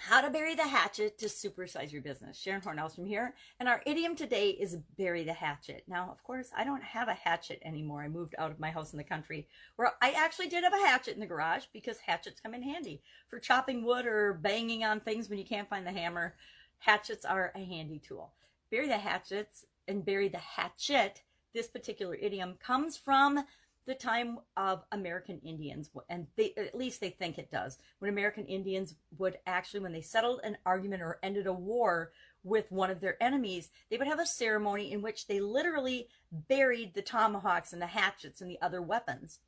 How to bury the hatchet to supersize your business. Sharon Horne-Ellstrom here, and our idiom today is bury the hatchet. Now, of course, I don't have a hatchet anymore. I moved out of my house in the country where I actually did have a hatchet in the garage because hatchets come in handy for chopping wood or banging on things when you can't find the hammer. Hatchets are a handy tool. Bury the hatchets and bury the hatchet. This particular idiom comes from the time of American Indians, and at least they think it does, when American Indians would actually, when they settled an argument or ended a war with one of their enemies, they would have a ceremony in which they literally buried the tomahawks and the hatchets and the other weapons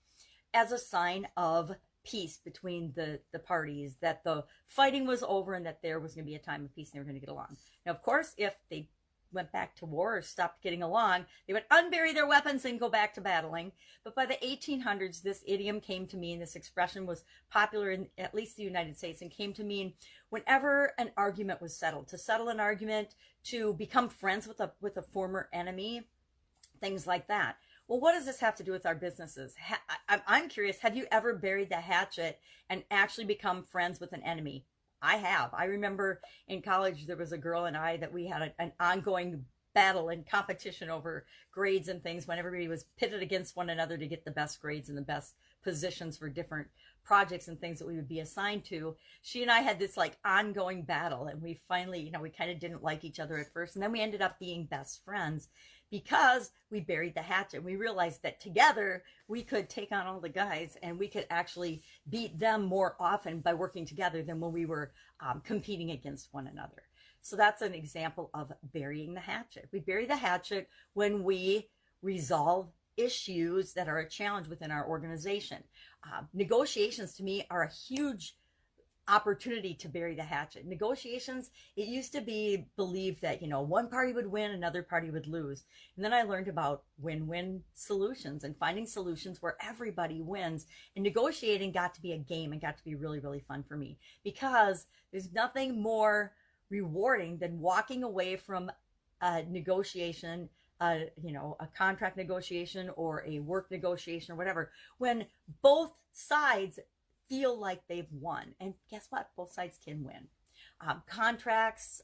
as a sign of peace between the parties, that the fighting was over and that there was going to be a time of peace and they were going to get along. Now, of course, if they went back to war or stopped getting along, they would unbury their weapons and go back to battling. But by the 1800s, this idiom came to mean, this expression was popular in at least the United States, and came to mean whenever an argument was settled, to settle an argument, to become friends with a former enemy, things like that. Well, what does this have to do with our businesses? I'm curious, have you ever buried the hatchet and actually become friends with an enemy? I have. I remember in college, there was a girl and I that we had an ongoing battle and competition over grades and things when everybody was pitted against one another to get the best grades and the best positions for different projects and things that we would be assigned to. She and I had this like ongoing battle, and we finally, we kind of didn't like each other at first. And then we ended up being best friends because we buried the hatchet. We realized that together we could take on all the guys and we could actually beat them more often by working together than when we were competing against one another. So that's an example of burying the hatchet. We bury the hatchet when we resolve issues that are a challenge within our organization. Negotiations, to me, are a huge opportunity to bury the hatchet. Negotiations, it used to be believed that, one party would win, another party would lose. And then I learned about win-win solutions and finding solutions where everybody wins. And negotiating got to be a game and got to be really, really fun for me, because there's nothing more rewarding than walking away from a negotiation, a contract negotiation or a work negotiation or whatever, when both sides feel like they've won. And guess what? Both sides can win. Contracts,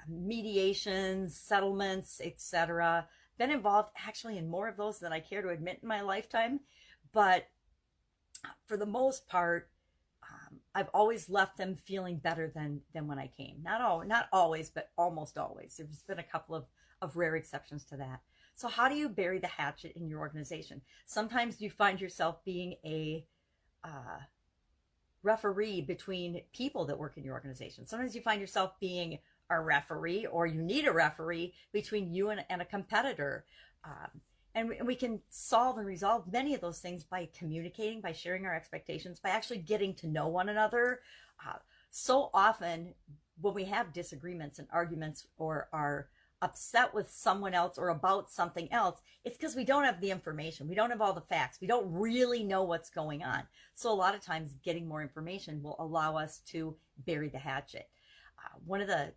mediations, settlements, etc. Been involved actually in more of those than I care to admit in my lifetime. But for the most part, I've always left them feeling better than when I came. Not always, but almost always. There's been a couple of rare exceptions to that. So how do you bury the hatchet in your organization? Sometimes you find yourself being a referee between people that work in your organization. Sometimes you find yourself being a referee, or you need a referee between you and a competitor. And we can solve and resolve many of those things by communicating, by sharing our expectations, by actually getting to know one another. So often when we have disagreements and arguments or are upset with someone else or about something else, it's because we don't have the information. We don't have all the facts. We don't really know what's going on. So a lot of times getting more information will allow us to bury the hatchet. One of the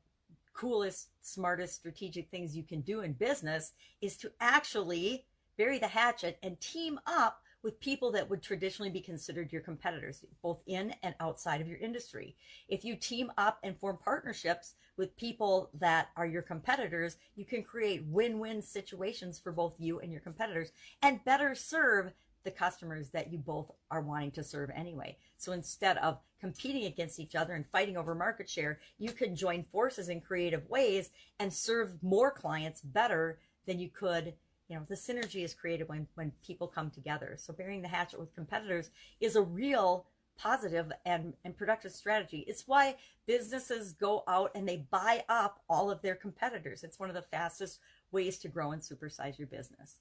coolest, smartest, strategic things you can do in business is to actually bury the hatchet and team up with people that would traditionally be considered your competitors, both in and outside of your industry. If you team up and form partnerships with people that are your competitors, you can create win-win situations for both you and your competitors and better serve the customers that you both are wanting to serve anyway. So instead of competing against each other and fighting over market share, you can join forces in creative ways and serve more clients better than you could. The synergy is created when people come together. So burying the hatchet with competitors is a real positive and productive strategy. It's why businesses go out and they buy up all of their competitors. It's one of the fastest ways to grow and supersize your business.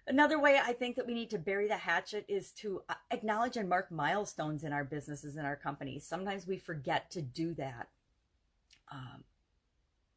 Another way I think that we need to bury the hatchet is to acknowledge and mark milestones in our businesses and our companies. Sometimes we forget to do that.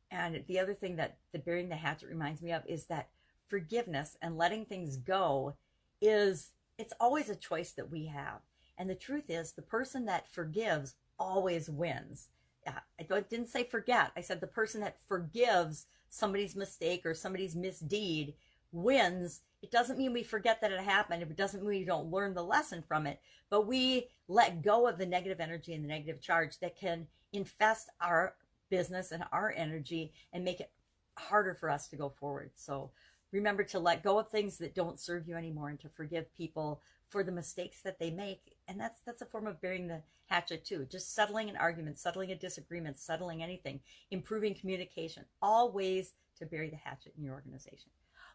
And the other thing that the burying the hatchet reminds me of is that forgiveness and letting things go it's always a choice that we have. And the truth is, the person that forgives always wins. I didn't say forget. I said the person that forgives somebody's mistake or somebody's misdeed wins, it doesn't mean we forget that it happened. It doesn't mean we don't learn the lesson from it, but we let go of the negative energy and the negative charge that can infest our business and our energy and make it harder for us to go forward. So remember to let go of things that don't serve you anymore and to forgive people for the mistakes that they make. And that's a form of burying the hatchet too. Just settling an argument, settling a disagreement, settling anything, improving communication, all ways to bury the hatchet in your organization.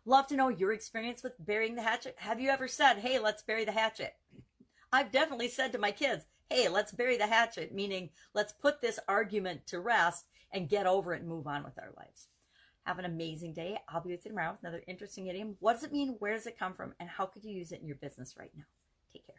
Love to know your experience with burying the hatchet. Have you ever said, hey, let's bury the hatchet? I've definitely said to my kids, hey, let's bury the hatchet, meaning let's put this argument to rest and get over it and move on with our lives. Have an amazing day. I'll be with you tomorrow with another interesting idiom. What does it mean? Where does it come from? And how could you use it in your business right now? Take care.